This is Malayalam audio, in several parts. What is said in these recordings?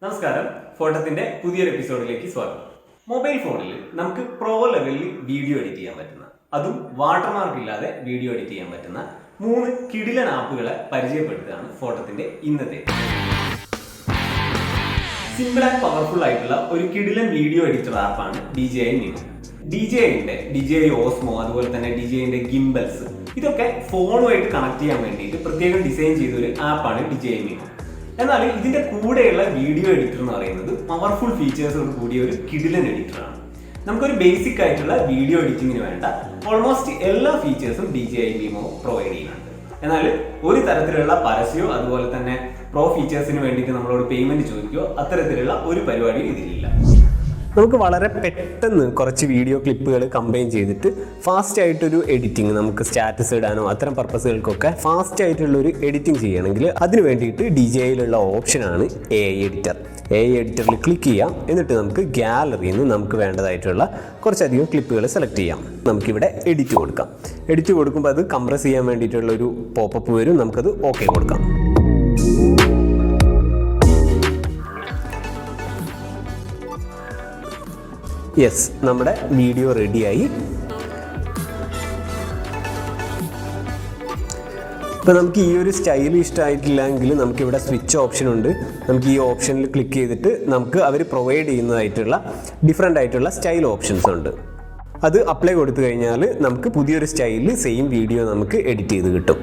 നമസ്കാരം, ഫോട്ടത്തിന്റെ പുതിയൊരു എപ്പിസോഡിലേക്ക് സ്വാഗതം. മൊബൈൽ ഫോണിൽ നമുക്ക് പ്രോ ലെവലിൽ വീഡിയോ എഡിറ്റ് ചെയ്യാൻ പറ്റുന്ന, അതും വാട്ടർമാർക്ക് ഇല്ലാതെ വീഡിയോ എഡിറ്റ് ചെയ്യാൻ പറ്റുന്ന 3 കിടിലൻ ആപ്പുകളെ പരിചയപ്പെടുത്തുകയാണ് ഫോട്ടത്തിന്റെ ഇന്നത്തെ. സിമ്പിൾ ആൻഡ് പവർഫുൾ ആയിട്ടുള്ള ഒരു കിടിലൻ വീഡിയോ എഡിറ്റർ ആപ്പാണ് DJI Neo. DJI Osmo, അതുപോലെ തന്നെ DJIന്റെ ഗിംബൽസ്, ഇതൊക്കെ ഫോണുമായിട്ട് കണക്ട് ചെയ്യാൻ വേണ്ടിയിട്ട് പ്രത്യേകം ഡിസൈൻ ചെയ്ത ഒരു ആപ്പാണ് DJI Neo. എന്നാൽ ഇതിന്റെ കൂടെയുള്ള വീഡിയോ എഡിറ്റർ എന്ന് പറയുന്നത് പവർഫുൾ ഫീച്ചേഴ്സോട് കൂടിയ ഒരു കിടിലൻ എഡിറ്ററാണ്. നമുക്കൊരു ബേസിക് ആയിട്ടുള്ള വീഡിയോ എഡിറ്റിങ്ങിന് വേണ്ട ഓൾമോസ്റ്റ് എല്ലാ ഫീച്ചേഴ്സും DJI Neo പ്രൊവൈഡ് ചെയ്യുന്നുണ്ട്. എന്നാൽ ഒരു തരത്തിലുള്ള പരസ്യമോ അതുപോലെ തന്നെ പ്രോ ഫീച്ചേഴ്സിന് വേണ്ടിയിട്ട് നമ്മളോട് പേയ്മെന്റ് ചോദിക്കുകയോ അത്തരത്തിലുള്ള ഒരു പരിപാടിയും ഇതിലില്ല. നമുക്ക് വളരെ പെട്ടെന്ന് കുറച്ച് വീഡിയോ ക്ലിപ്പുകൾ കമ്പൈൻ ചെയ്തിട്ട് ഫാസ്റ്റ് ആയിട്ടൊരു എഡിറ്റിംഗ്, നമുക്ക് സ്റ്റാറ്റസ് ഇടാനോ അത്തരം പർപ്പസുകൾക്കൊക്കെ ഫാസ്റ്റ് ആയിട്ടുള്ളൊരു എഡിറ്റിംഗ് ചെയ്യണമെങ്കിൽ അതിന് വേണ്ടിയിട്ട് DJIയിലുള്ള ഓപ്ഷനാണ് AI എഡിറ്റർ. AI എഡിറ്ററിൽ ക്ലിക്ക് ചെയ്യാം. എന്നിട്ട് നമുക്ക് ഗാലറിയിൽ നിന്ന് നമുക്ക് വേണ്ടതായിട്ടുള്ള കുറച്ചധികം ക്ലിപ്പുകൾ സെലക്ട് ചെയ്യാം. നമുക്കിവിടെ എഡിറ്റ് കൊടുക്കാം. എഡിറ്റ് കൊടുക്കുമ്പോൾ അത് കംപ്രസ് ചെയ്യാൻ വേണ്ടിയിട്ടുള്ളൊരു പോപ്പപ്പ് വരും. നമുക്കത് ഓക്കെ കൊടുക്കാം. യെസ്, നമ്മുടെ വീഡിയോ റെഡിയായി. ഇപ്പോൾ നമുക്ക് ഈ ഒരു സ്റ്റൈൽ ഇഷ്ടമായിട്ടില്ലെങ്കിൽ നമുക്കിവിടെ സ്വിച്ച് ഓപ്ഷൻ ഉണ്ട്. നമുക്ക് ഈ ഓപ്ഷനിൽ ക്ലിക്ക് ചെയ്തിട്ട് നമുക്ക് അവർ പ്രൊവൈഡ് ചെയ്യുന്നതായിട്ടുള്ള ഡിഫറെൻ്റ് ആയിട്ടുള്ള സ്റ്റൈൽ ഓപ്ഷൻസ് ഉണ്ട്. അത് അപ്ലൈ കൊടുത്തു കഴിഞ്ഞാൽ നമുക്ക് പുതിയൊരു സ്റ്റൈലിൽ സെയിം വീഡിയോ നമുക്ക് എഡിറ്റ് ചെയ്ത് കിട്ടും.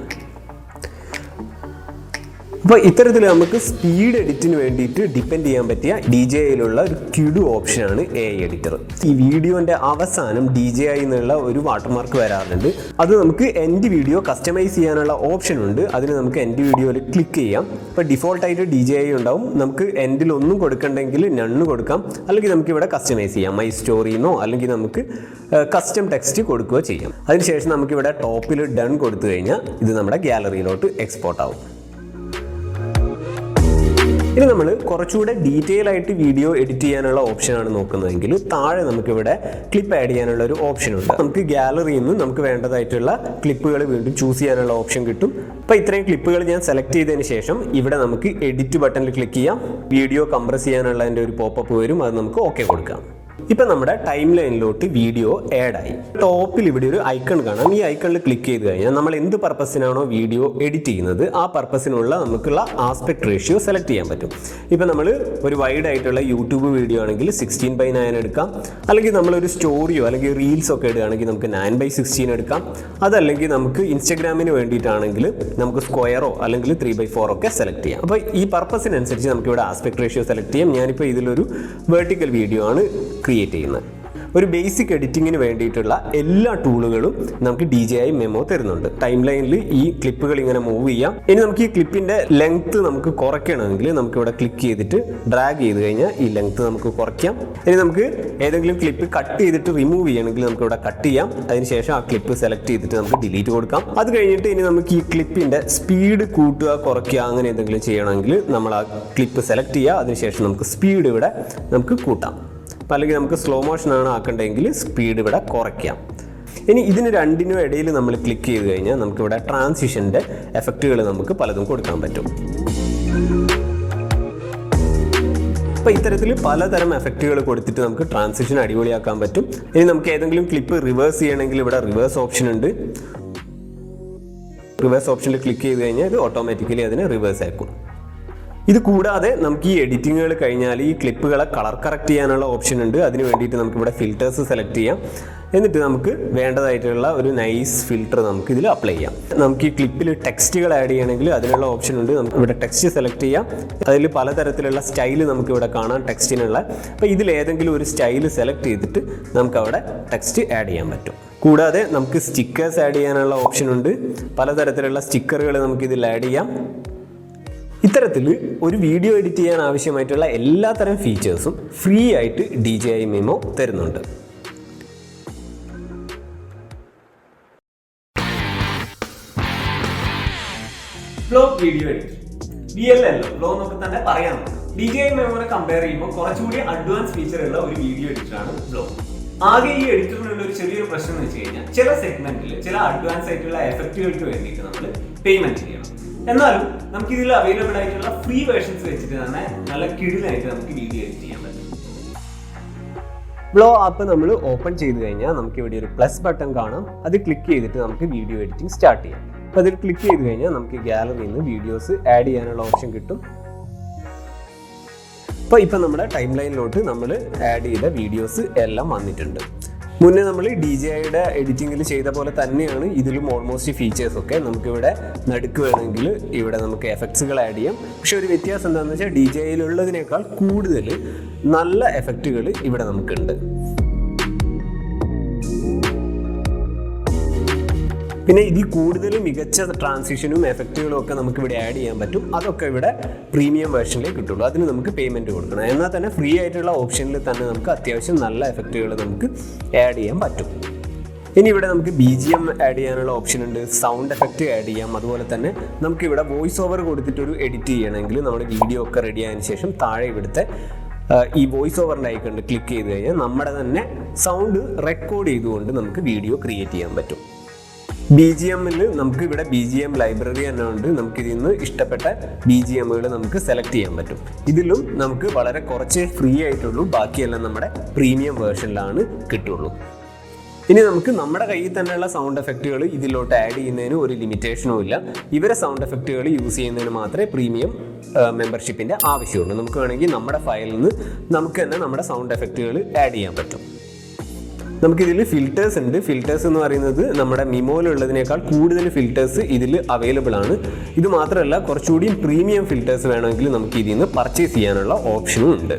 അപ്പോൾ ഇത്തരത്തിൽ നമുക്ക് സ്പീഡ് എഡിറ്റിന് വേണ്ടിയിട്ട് ഡിപ്പെൻഡ് ചെയ്യാൻ പറ്റിയ DJIയിലുള്ള ഒരു കിടു ഓപ്ഷനാണ് AI എഡിറ്റർ. ഈ വീഡിയോൻ്റെ അവസാനം DJI എന്നുള്ള ഒരു വാട്ടർമാർക്ക് വരാറുണ്ട്. അത് നമുക്ക് എൻഡ് വീഡിയോ കസ്റ്റമൈസ് ചെയ്യാനുള്ള ഓപ്ഷൻ ഉണ്ട്. അതിന് നമുക്ക് എൻഡ് വീഡിയോയിൽ ക്ലിക്ക് ചെയ്യാം. ഇപ്പോൾ ഡിഫോൾട്ടായിട്ട് DJI ഉണ്ടാവും. നമുക്ക് എൻഡിൽ ഒന്നും കൊടുക്കണ്ടെങ്കിൽ നണ്ണ് കൊടുക്കാം. അല്ലെങ്കിൽ നമുക്ക് ഇവിടെ കസ്റ്റമൈസ് ചെയ്യാം. മൈ സ്റ്റോറിന്നോ അല്ലെങ്കിൽ നമുക്ക് കസ്റ്റം ടെക്സ്റ്റ് കൊടുക്കുകയോ ചെയ്യാം. അതിനുശേഷം നമുക്കിവിടെ ടോപ്പിൽ ഡൺ കൊടുത്തു കഴിഞ്ഞാൽ ഇത് നമ്മുടെ ഗാലറിയിലോട്ട് എക്സ്പോർട്ട് ആവും. ഇനി നമ്മൾ കുറച്ചുകൂടെ ഡീറ്റെയിൽ ആയിട്ട് വീഡിയോ എഡിറ്റ് ചെയ്യാനുള്ള ഓപ്ഷനാണ് നോക്കുന്നതെങ്കിൽ താഴെ നമുക്കിവിടെ ക്ലിപ്പ് ആഡ് ചെയ്യാനുള്ള ഒരു ഓപ്ഷൻ ഉണ്ട്. നമുക്ക് ഗാലറിയിൽ നിന്ന് നമുക്ക് വേണ്ടതായിട്ടുള്ള ക്ലിപ്പുകൾ വീണ്ടും ചൂസ് ചെയ്യാനുള്ള ഓപ്ഷൻ കിട്ടും. അപ്പോൾ ഇത്രയും ക്ലിപ്പുകൾ ഞാൻ സെലക്ട് ചെയ്തതിന് ശേഷം ഇവിടെ നമുക്ക് എഡിറ്റ് ബട്ടണിൽ ക്ലിക്ക് ചെയ്യാം. വീഡിയോ കംപ്രസ് ചെയ്യാനുള്ളതിൻ്റെ ഒരു പോപ്പപ്പ് വരും. അത് നമുക്ക് ഓക്കെ കൊടുക്കാം. ഇപ്പം നമ്മുടെ ടൈം ലൈനിലോട്ട് വീഡിയോ ആഡായി. ടോപ്പിൽ ഇവിടെ ഒരു ഐക്കൺ കാണാം. ഈ ഐക്കണിൽ ക്ലിക്ക് ചെയ്ത് കഴിഞ്ഞാൽ നമ്മൾ എന്ത് പർപ്പസിനാണോ വീഡിയോ എഡിറ്റ് ചെയ്യുന്നത് ആ പർപ്പസിനുള്ള നമുക്കുള്ള ആസ്പെക്ട് റേഷ്യോ സെലക്ട് ചെയ്യാൻ പറ്റും. ഇപ്പം നമ്മൾ ഒരു വൈഡ് ആയിട്ടുള്ള യൂട്യൂബ് വീഡിയോ ആണെങ്കിൽ 16:9 എടുക്കാം. അല്ലെങ്കിൽ നമ്മളൊരു സ്റ്റോറിയോ അല്ലെങ്കിൽ റീൽസോ ഒക്കെ ഇടുകയാണെങ്കിൽ നമുക്ക് 9:16 എടുക്കാം. അതല്ലെങ്കിൽ നമുക്ക് ഇൻസ്റ്റഗ്രാമിന് വേണ്ടിയിട്ടാണെങ്കിൽ നമുക്ക് സ്ക്വയറോ അല്ലെങ്കിൽ 3:4 ഒക്കെ സെലക്ട് ചെയ്യാം. അപ്പോൾ ഈ പർപ്പസിനനുസരിച്ച് നമുക്ക് ഇവിടെ ആസ്പെക്ട് റേഷ്യോ സെലക്ട് ചെയ്യാം. ഞാനിപ്പോൾ ഇതിലൊരു വെർട്ടിക്കൽ വീഡിയോ ആണ് ക്രിയേറ്റ് ചെയ്യുന്നത്. ഒരു ബേസിക് എഡിറ്റിങ്ങിന് വേണ്ടിയിട്ടുള്ള എല്ലാ ടൂളുകളും നമുക്ക് DJI Memo തരുന്നുണ്ട്. ടൈം ലൈനിൽ ഈ ക്ലിപ്പുകൾ ഇങ്ങനെ മൂവ് ചെയ്യാം. ഇനി നമുക്ക് ഈ ക്ലിപ്പിന്റെ ലെങ്ത് നമുക്ക് കുറയ്ക്കണമെങ്കിൽ നമുക്ക് ഇവിടെ ക്ലിക്ക് ചെയ്തിട്ട് ഡ്രാഗ് ചെയ്ത് കഴിഞ്ഞാൽ ഈ ലെങ്ത് നമുക്ക് കുറയ്ക്കാം. ഇനി നമുക്ക് ഏതെങ്കിലും ക്ലിപ്പ് കട്ട് ചെയ്തിട്ട് റിമൂവ് ചെയ്യണമെങ്കിൽ നമുക്ക് ഇവിടെ കട്ട് ചെയ്യാം. അതിനുശേഷം ആ ക്ലിപ്പ് സെലക്ട് ചെയ്തിട്ട് നമുക്ക് ഡിലീറ്റ് കൊടുക്കാം. അത് കഴിഞ്ഞിട്ട് ഇനി നമുക്ക് ഈ ക്ലിപ്പിന്റെ സ്പീഡ് കൂട്ടുക കുറയ്ക്കുക അങ്ങനെ എന്തെങ്കിലും ചെയ്യണമെങ്കിൽ നമ്മൾ ആ ക്ലിപ്പ് സെലക്ട് ചെയ്യുക. അതിനുശേഷം നമുക്ക് സ്പീഡ് ഇവിടെ നമുക്ക് കൂട്ടാം. അല്ലെങ്കിൽ നമുക്ക് സ്ലോ മോഷനാണ് ആക്കേണ്ടതെങ്കിൽ സ്പീഡ് ഇവിടെ കുറയ്ക്കാം. ഇനി ഇതിന് രണ്ടിനും ഇടയിൽ നമ്മൾ ക്ലിക്ക് ചെയ്ത് കഴിഞ്ഞാൽ നമുക്കിവിടെ ട്രാൻസിഷൻ്റെ എഫക്റ്റുകൾ നമുക്ക് പലതും കൊടുക്കാൻ പറ്റും. അപ്പോൾ ഇത്തരത്തിൽ പലതരം എഫക്റ്റുകൾ കൊടുത്തിട്ട് നമുക്ക് ട്രാൻസിഷൻ അടിപൊളിയാക്കാൻ പറ്റും. ഇനി നമുക്ക് ഏതെങ്കിലും ക്ലിപ്പ് റിവേഴ്സ് ചെയ്യണമെങ്കിൽ ഇവിടെ റിവേഴ്സ് ഓപ്ഷൻ ഉണ്ട്. റിവേഴ്സ് ഓപ്ഷനിൽ ക്ലിക്ക് ചെയ്ത് കഴിഞ്ഞാൽ ഇത് ഓട്ടോമാറ്റിക്കലി അതിനെ റിവേഴ്സ് ആക്കും. ഇത് കൂടാതെ നമുക്ക് ഈ എഡിറ്റിങ്ങുകൾ കഴിഞ്ഞാൽ ഈ ക്ലിപ്പുകളെ കളർ കറക്റ്റ് ചെയ്യാനുള്ള ഓപ്ഷൻ ഉണ്ട്. അതിന് വേണ്ടിയിട്ട് നമുക്കിവിടെ ഫിൽറ്റേഴ്സ് സെലക്ട് ചെയ്യാം. എന്നിട്ട് നമുക്ക് വേണ്ടതായിട്ടുള്ള ഒരു നൈസ് ഫിൽറ്റർ നമുക്ക് ഇതിൽ അപ്ലൈ ചെയ്യാം. നമുക്ക് ഈ ക്ലിപ്പിൽ ടെക്സ്റ്റുകൾ ആഡ് ചെയ്യണമെങ്കിൽ അതിനുള്ള ഓപ്ഷൻ ഉണ്ട്. നമുക്ക് ഇവിടെ ടെക്സ്റ്റ് സെലക്ട് ചെയ്യാം. അതിൽ പലതരത്തിലുള്ള സ്റ്റൈൽ നമുക്ക് ഇവിടെ കാണാം ടെക്സ്റ്റിനുള്ള. അപ്പോൾ ഇതിൽ ഏതെങ്കിലും ഒരു സ്റ്റൈൽ സെലക്ട് ചെയ്തിട്ട് നമുക്ക് അവിടെ ടെക്സ്റ്റ് ആഡ് ചെയ്യാൻ പറ്റും. കൂടാതെ നമുക്ക് സ്റ്റിക്കേഴ്സ് ആഡ് ചെയ്യാനുള്ള ഓപ്ഷൻ ഉണ്ട്. പലതരത്തിലുള്ള സ്റ്റിക്കറുകൾ നമുക്ക് ഇതിൽ ആഡ് ചെയ്യാം. ഇത്തരത്തിൽ ഒരു വീഡിയോ എഡിറ്റ് ചെയ്യാൻ ആവശ്യമായിട്ടുള്ള എല്ലാത്തരം ഫീച്ചേഴ്സും ഫ്രീ ആയിട്ട് DJI Memo തരുന്നുണ്ട്. Vlog video edit VLL vlog എന്നൊക്കെ തന്നെ പറയാം. DJI Memoനെ കമ്പയർ ചെയ്യുമ്പോൾ കുറച്ചുകൂടി അഡ്വാൻസ് ഫീച്ചർ ഉള്ള ഒരു വീഡിയോ എഡിറ്ററാണ് വ്ലോഗ്. ആകെ ഈ എഡിറ്ററിനുള്ള ഒരു ചെറിയൊരു പ്രശ്നം എന്ന് വെച്ച് കഴിഞ്ഞാൽ ചില സെഗ്മെന്റിൽ ചില അഡ്വാൻസ് ആയിട്ടുള്ള എഫക്റ്റുകൾക്ക് വേണ്ടിയിട്ട് നമ്മൾ പേയ്മെന്റ് ചെയ്യണം. എന്നാലും നമുക്ക് ഇതിൽ അവൈലബിൾ ആയിട്ടുള്ള ഫ്രീ വേർഷൻസ് വെച്ചിട്ട് തന്നെ നല്ല കിടിലായിട്ട് നമുക്ക് വീഡിയോ എഡിറ്റ് ചെയ്യാൻ പറ്റും. ബ്ലോ ആപ്പ് നമ്മൾ ഓപ്പൺ ചെയ്ത് കഴിഞ്ഞാൽ നമുക്ക് ഇവിടെ ഒരു പ്ലസ് ബട്ടൺ കാണാം. അത് ക്ലിക്ക് ചെയ്തിട്ട് നമുക്ക് വീഡിയോ എഡിറ്റിംഗ് സ്റ്റാർട്ട് ചെയ്യാം. അപ്പോൾ അതിൽ ക്ലിക്ക് ചെയ്ത് കഴിഞ്ഞാൽ നമുക്ക് ഗാലറിയിൽ നിന്ന് വീഡിയോസ് ആഡ് ചെയ്യാനുള്ള ഓപ്ഷൻ കിട്ടും. അപ്പോൾ ഇപ്പം നമ്മുടെ ടൈം ലൈനിലോട്ട് നമ്മൾ ആഡ് ചെയ്ത വീഡിയോസ് എല്ലാം വന്നിട്ടുണ്ട്. മുന്നേ നമ്മൾ DJIയുടെ എഡിറ്റിങ്ങിൽ ചെയ്ത പോലെ തന്നെയാണ് ഇതിലും ഓൾമോസ്റ്റ് ഫീച്ചേഴ്സ് ഒക്കെ. നമുക്കിവിടെ നടുക്ക് വേണമെങ്കിൽ ഇവിടെ നമുക്ക് എഫക്ട്സുകൾ ആഡ് ചെയ്യാം. പക്ഷെ ഒരു വ്യത്യാസം എന്താണെന്ന് വെച്ചാൽ DJIയിലുള്ളതിനേക്കാൾ കൂടുതൽ നല്ല എഫക്റ്റുകൾ ഇവിടെ നമുക്കുണ്ട്. പിന്നെ ഇതിൽ കൂടുതൽ മികച്ച ട്രാൻസിഷനും എഫക്റ്റുകളും ഒക്കെ നമുക്ക് ഇവിടെ ആഡ് ചെയ്യാൻ പറ്റും. അതൊക്കെ ഇവിടെ പ്രീമിയം വേർഷനിലേ കിട്ടുള്ളൂ. അതിന് നമുക്ക് പേയ്മെൻറ്റ് കൊടുക്കണം. എന്നാൽ തന്നെ ഫ്രീ ആയിട്ടുള്ള ഓപ്ഷനിൽ തന്നെ നമുക്ക് അത്യാവശ്യം നല്ല എഫക്റ്റുകൾ നമുക്ക് ആഡ് ചെയ്യാൻ പറ്റും. ഇനി ഇവിടെ നമുക്ക് BGM ആഡ് ചെയ്യാനുള്ള ഓപ്ഷൻ ഉണ്ട്, സൗണ്ട് എഫക്റ്റ് ആഡ് ചെയ്യാം. അതുപോലെ തന്നെ നമുക്ക് ഇവിടെ വോയിസ് ഓവർ കൊടുത്തിട്ടൊരു എഡിറ്റ് ചെയ്യണമെങ്കിൽ നമ്മുടെ വീഡിയോ ഒക്കെ റെഡി ആയതിനു ശേഷം താഴെ ഇവിടുത്തെ ഈ വോയിസ് ഓവറിൻ്റെ ഐക്കൺ ക്ലിക്ക് ചെയ്ത് കഴിഞ്ഞാൽ നമ്മുടെ തന്നെ സൗണ്ട് റെക്കോർഡ് ചെയ്തുകൊണ്ട് നമുക്ക് വീഡിയോ ക്രിയേറ്റ് ചെയ്യാൻ പറ്റും. BGMൽ നമുക്ക് ഇവിടെ BGM ലൈബ്രറി തന്നെ ഉണ്ട്. നമുക്ക് ഇതിൽ നിന്ന് ഇഷ്ടപ്പെട്ട BGMകൾ നമുക്ക് സെലക്ട് ചെയ്യാൻ പറ്റും. ഇതിലും നമുക്ക് വളരെ കുറച്ച് ഫ്രീ ആയിട്ടുള്ളൂ, ബാക്കിയെല്ലാം നമ്മുടെ പ്രീമിയം വേർഷനിലാണ് കിട്ടുള്ളൂ. ഇനി നമുക്ക് നമ്മുടെ കയ്യിൽ തന്നെയുള്ള സൗണ്ട് എഫക്റ്റുകൾ ഇതിലോട്ട് ആഡ് ചെയ്യുന്നതിന് ഒരു ലിമിറ്റേഷനും ഇല്ല. ഇവരെ സൗണ്ട് എഫക്റ്റുകൾ യൂസ് ചെയ്യുന്നതിന് മാത്രമേ പ്രീമിയം മെമ്പർഷിപ്പിൻ്റെ ആവശ്യമുള്ളൂ. നമുക്ക് വേണമെങ്കിൽ നമ്മുടെ ഫയലിൽ നിന്ന് നമുക്ക് തന്നെ നമ്മുടെ സൗണ്ട് എഫക്റ്റുകൾ ആഡ് ചെയ്യാൻ പറ്റും. നമുക്കിതിൽ ഫിൽറ്റേഴ്സ് ഉണ്ട്. ഫിൽറ്റേഴ്സ് എന്ന് പറയുന്നത് നമ്മുടെ മിമോയിലുള്ളതിനേക്കാൾ കൂടുതൽ ഫിൽറ്റേഴ്സ് ഇതിൽ അവൈലബിൾ ആണ്. ഇത് മാത്രമല്ല, കുറച്ചുകൂടി പ്രീമിയം ഫിൽറ്റേഴ്സ് വേണമെങ്കിൽ നമുക്ക് ഇതിൽ നിന്ന് പർച്ചേസ് ചെയ്യാനുള്ള ഓപ്ഷനും ഉണ്ട്.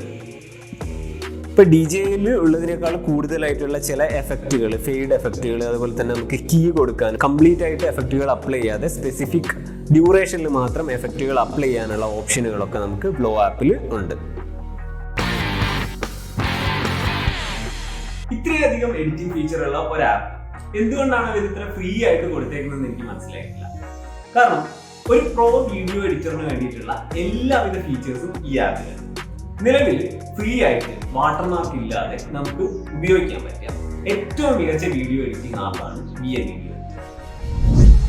ഇപ്പോൾ DJIയിൽ ഉള്ളതിനേക്കാൾ കൂടുതലായിട്ടുള്ള ചില എഫക്റ്റുകൾ, ഫെയ്ഡ് എഫക്റ്റുകൾ, അതുപോലെ തന്നെ നമുക്ക് കീ കൊടുക്കാൻ കംപ്ലീറ്റ് ആയിട്ട് എഫക്റ്റുകൾ അപ്ലൈ ചെയ്യാതെ സ്പെസിഫിക് ഡ്യൂറേഷനിൽ മാത്രം എഫക്റ്റുകൾ അപ്ലൈ ചെയ്യാനുള്ള ഓപ്ഷനുകളൊക്കെ നമുക്ക് ബ്ലോ ആപ്പിൽ ഉണ്ട്. ഇത്രയധികം എഡിറ്റിംഗ് ഫീച്ചറുള്ള ഒരു ആപ്പ് എന്തുകൊണ്ടാണ് ഇത് ഇത്ര ഫ്രീ ആയിട്ട് കൊടുത്തേക്കുന്നതെന്ന് എനിക്ക് മനസ്സിലായിട്ടില്ല. കാരണം ഒരു പ്രോ വീഡിയോ എഡിറ്ററിന് വേണ്ടിയിട്ടുള്ള എല്ലാവിധ ഫീച്ചേഴ്സും ഈ ആപ്പിലുണ്ട്. നിലവിൽ ഫ്രീ ആയിട്ട് വാട്ടർമാർക്ക് ഇല്ലാതെ നമുക്ക് ഉപയോഗിക്കാൻ പറ്റിയ ഏറ്റവും മികച്ച വീഡിയോ എഡിറ്റിംഗ് ആപ്പാണ്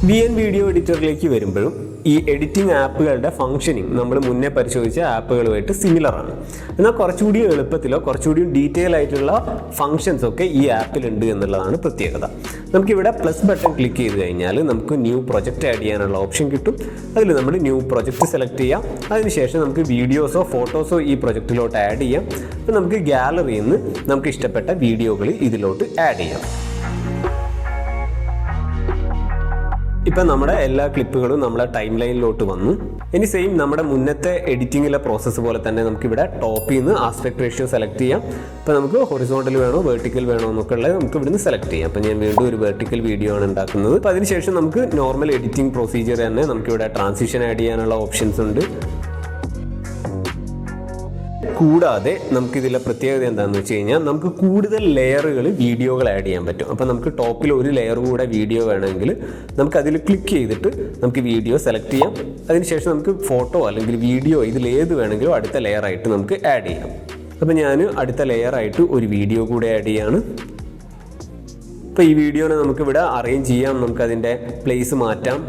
VN വീഡിയോ എഡിറ്ററിലേക്ക് വരുമ്പോഴും ഈ എഡിറ്റിംഗ് ആപ്പുകളുടെ ഫംഗ്ഷനിങ് നമ്മൾ മുന്നേ പരിശോധിച്ച ആപ്പുകളുമായിട്ട് സിമിലർ ആണ്. എന്നാൽ കുറച്ചുകൂടി എളുപ്പത്തിലോ കുറച്ചുകൂടി ഡീറ്റെയിൽ ആയിട്ടുള്ള ഫംഗ്ഷൻസ് ഒക്കെ ഈ ആപ്പിലുണ്ട് എന്നുള്ളതാണ് പ്രത്യേകത. നമുക്കിവിടെ പ്ലസ് ബട്ടൺ ക്ലിക്ക് ചെയ്ത് കഴിഞ്ഞാൽ നമുക്ക് ന്യൂ പ്രൊജക്റ്റ് ആഡ് ചെയ്യാനുള്ള ഓപ്ഷൻ കിട്ടും. അതിൽ നമ്മൾ ന്യൂ പ്രൊജക്റ്റ് സെലക്ട് ചെയ്യാം. അതിനുശേഷം നമുക്ക് വീഡിയോസോ ഫോട്ടോസോ ഈ പ്രൊജക്റ്റിലോട്ട് ആഡ് ചെയ്യാം. അപ്പോൾ നമുക്ക് ഗാലറിയിൽ നിന്ന് നമുക്ക് ഇഷ്ടപ്പെട്ട വീഡിയോകൾ ഇതിലോട്ട് ആഡ് ചെയ്യാം. ഇപ്പം നമ്മുടെ എല്ലാ ക്ലിപ്പുകളും നമ്മുടെ ടൈം ലൈനിലോട്ട് വന്നു. ഇനി സെയിം നമ്മുടെ മുന്നത്തെ എഡിറ്റിങ്ങിലെ പ്രോസസ്സ് പോലെ തന്നെ നമുക്കിവിടെ ടോപ്പിൽ നിന്ന് ആസ്പെക്ട് റേഷ്യോ സെലക്ട് ചെയ്യാം. ഇപ്പോൾ നമുക്ക് ഹൊറിസോണ്ടൽ വേണോ വെർട്ടിക്കൽ വേണോ എന്നൊക്കെ ഉള്ളത് നമുക്ക് ഇവിടുന്ന് സെലക്ട് ചെയ്യാം. അപ്പോൾ ഞാൻ വീണ്ടും ഒരു വെർട്ടിക്കൽ വീഡിയോ ആണ് ഉണ്ടാക്കുന്നത്. അപ്പോൾ അതിനുശേഷം നമുക്ക് നോർമൽ എഡിറ്റിംഗ് പ്രൊസീജിയർ തന്നെ നമുക്കിവിടെ ട്രാൻസിഷൻ ആഡ് ചെയ്യാനുള്ള ഓപ്ഷൻസ് ഉണ്ട്. കൂടാതെ നമുക്കിതിലെ പ്രത്യേകത എന്താണെന്ന് വെച്ച് കഴിഞ്ഞാൽ നമുക്ക് കൂടുതൽ ലെയറുകൾ വീഡിയോകൾ ആഡ് ചെയ്യാൻ പറ്റും. അപ്പോൾ നമുക്ക് ടോപ്പിൽ ഒരു ലെയർ കൂടെ വീഡിയോ വേണമെങ്കിൽ നമുക്ക് അതിൽ ക്ലിക്ക് ചെയ്തിട്ട് നമുക്ക് വീഡിയോ സെലക്ട് ചെയ്യാം. അതിനുശേഷം നമുക്ക് ഫോട്ടോ അല്ലെങ്കിൽ വീഡിയോ ഇതിലേത് വേണമെങ്കിലും അടുത്ത ലെയറായിട്ട് നമുക്ക് ആഡ് ചെയ്യാം. അപ്പോൾ ഞാൻ അടുത്ത ലെയറായിട്ട് ഒരു വീഡിയോ കൂടെ ആഡ് ചെയ്യാണ്. ഇപ്പോൾ ഈ വീഡിയോനെ നമുക്കിവിടെ അറേഞ്ച് ചെയ്യാം, നമുക്കതിൻ്റെ പ്ലേസ് മാറ്റാം,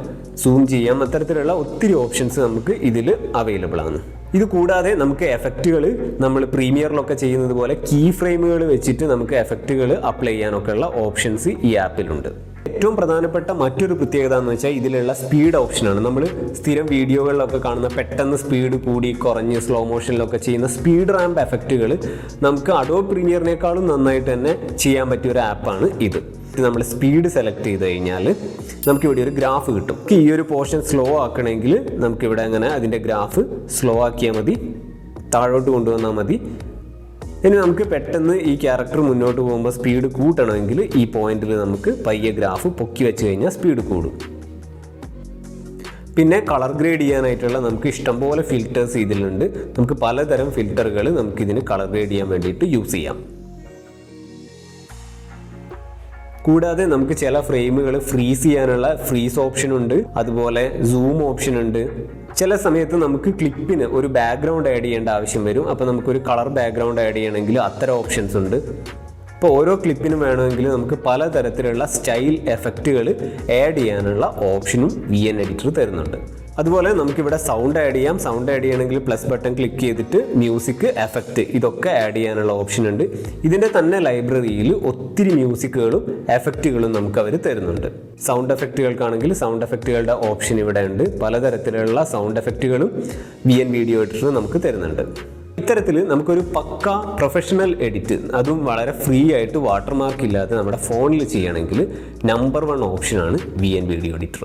സൂം ചെയ്യാം. അത്തരത്തിലുള്ള ഒത്തിരി ഓപ്ഷൻസ് നമുക്ക് ഇതിൽ അവൈലബിൾ ആണ്. ഇത് കൂടാതെ നമുക്ക് എഫക്റ്റുകൾ നമ്മൾ പ്രീമിയറിലൊക്കെ ചെയ്യുന്നത് പോലെ കീ ഫ്രെയിമുകൾ വെച്ചിട്ട് നമുക്ക് എഫക്റ്റുകൾ അപ്ലൈ ചെയ്യാനൊക്കെയുള്ള ഓപ്ഷൻസ് ഈ ആപ്പിലുണ്ട്. ഏറ്റവും പ്രധാനപ്പെട്ട മറ്റൊരു പ്രത്യേകത എന്ന് വെച്ചാൽ ഇതിലുള്ള സ്പീഡ് ഓപ്ഷനാണ്. നമ്മൾ സ്ഥിരം വീഡിയോകളിലൊക്കെ കാണുന്ന പെട്ടെന്ന് സ്പീഡ് കൂടി കുറഞ്ഞ് സ്ലോ മോഷനിലൊക്കെ ചെയ്യുന്ന സ്പീഡ് റാമ്പ് എഫക്റ്റുകൾ നമുക്ക് അഡോബ് പ്രീമിയറിനേക്കാളും നന്നായിട്ട് തന്നെ ചെയ്യാൻ പറ്റിയ ഒരു ആപ്പാണ് ഇത്. നമ്മൾ സ്പീഡ് സെലക്ട് ചെയ്ത് കഴിഞ്ഞാൽ നമുക്കിവിടെ ഒരു ഗ്രാഫ് കിട്ടും. ഈ ഒരു പോർഷൻ സ്ലോ ആക്കണമെങ്കിൽ നമുക്കിവിടെ അങ്ങനെ അതിൻ്റെ ഗ്രാഫ് സ്ലോ ആക്കിയാൽ മതി, താഴോട്ട് കൊണ്ടുവന്നാൽ മതി. ഇനി നമുക്ക് പെട്ടെന്ന് ഈ ക്യാരക്ടർ മുന്നോട്ട് പോകുമ്പോൾ സ്പീഡ് കൂട്ടണമെങ്കിൽ ഈ പോയിന്റിൽ നമുക്ക് പയ്യെ ഗ്രാഫ് പൊക്കി വെച്ച് കഴിഞ്ഞാൽ സ്പീഡ് കൂടും. പിന്നെ കളർ ഗ്രേഡ് ചെയ്യാനായിട്ടുള്ള നമുക്ക് ഇഷ്ടംപോലെ ഫിൽറ്റേഴ്സ് ഇതിലുണ്ട്. നമുക്ക് പലതരം ഫിൽറ്ററുകൾ നമുക്കിതിന് കളർ ഗ്രേഡ് ചെയ്യാൻ വേണ്ടിയിട്ട് യൂസ് ചെയ്യാം. കൂടാതെ നമുക്ക് ചില ഫ്രെയിമുകൾ ഫ്രീസ് ചെയ്യാനുള്ള ഫ്രീസ് ഓപ്ഷൻ ഉണ്ട്, അതുപോലെ സൂം ഓപ്ഷൻ ഉണ്ട്. ചില സമയത്ത് നമുക്ക് ക്ലിപ്പിന് ഒരു ബാക്ക്ഗ്രൗണ്ട് ആഡ് ചെയ്യേണ്ട ആവശ്യം വരും. അപ്പോൾ നമുക്കൊരു കളർ ബാക്ക്ഗ്രൗണ്ട് ആഡ് ചെയ്യണമെങ്കിൽ അത്തരം ഓപ്ഷൻസ് ഉണ്ട്. ഇപ്പോൾ ഓരോ ക്ലിപ്പിനും വേണമെങ്കിൽ നമുക്ക് പലതരത്തിലുള്ള സ്റ്റൈൽ എഫക്റ്റുകൾ ആഡ് ചെയ്യാനുള്ള ഓപ്ഷനും VN എഡിറ്റർ തരുന്നുണ്ട്. അതുപോലെ നമുക്കിവിടെ സൗണ്ട് ആഡ് ചെയ്യാം. സൗണ്ട് ആഡ് ചെയ്യണമെങ്കിൽ പ്ലസ് ബട്ടൺ ക്ലിക്ക് ചെയ്തിട്ട് മ്യൂസിക്, എഫക്റ്റ് ഇതൊക്കെ ആഡ് ചെയ്യാനുള്ള ഓപ്ഷൻ ഉണ്ട്. ഇതിൻ്റെ തന്നെ ലൈബ്രറിയിൽ ഒത്തിരി മ്യൂസിക്കുകളും എഫക്റ്റുകളും നമുക്ക് അവർ തരുന്നുണ്ട്. സൗണ്ട് എഫക്റ്റുകൾക്കാണെങ്കിൽ സൗണ്ട് എഫക്റ്റുകളുടെ ഓപ്ഷൻ ഇവിടെ ഉണ്ട്. പലതരത്തിലുള്ള സൗണ്ട് എഫക്റ്റുകളും VN വീഡിയോ എഡിറ്റർ നമുക്ക് തരുന്നുണ്ട്. ഇത്തരത്തിൽ നമുക്കൊരു പക്ക പ്രൊഫഷണൽ എഡിറ്റ്, അതും വളരെ ഫ്രീ ആയിട്ട് വാട്ടർമാർക്ക് ഇല്ലാതെ നമ്മുടെ ഫോണിൽ ചെയ്യണമെങ്കിൽ നമ്പർ 1 ഓപ്ഷനാണ് VN വീഡിയോ എഡിറ്റർ.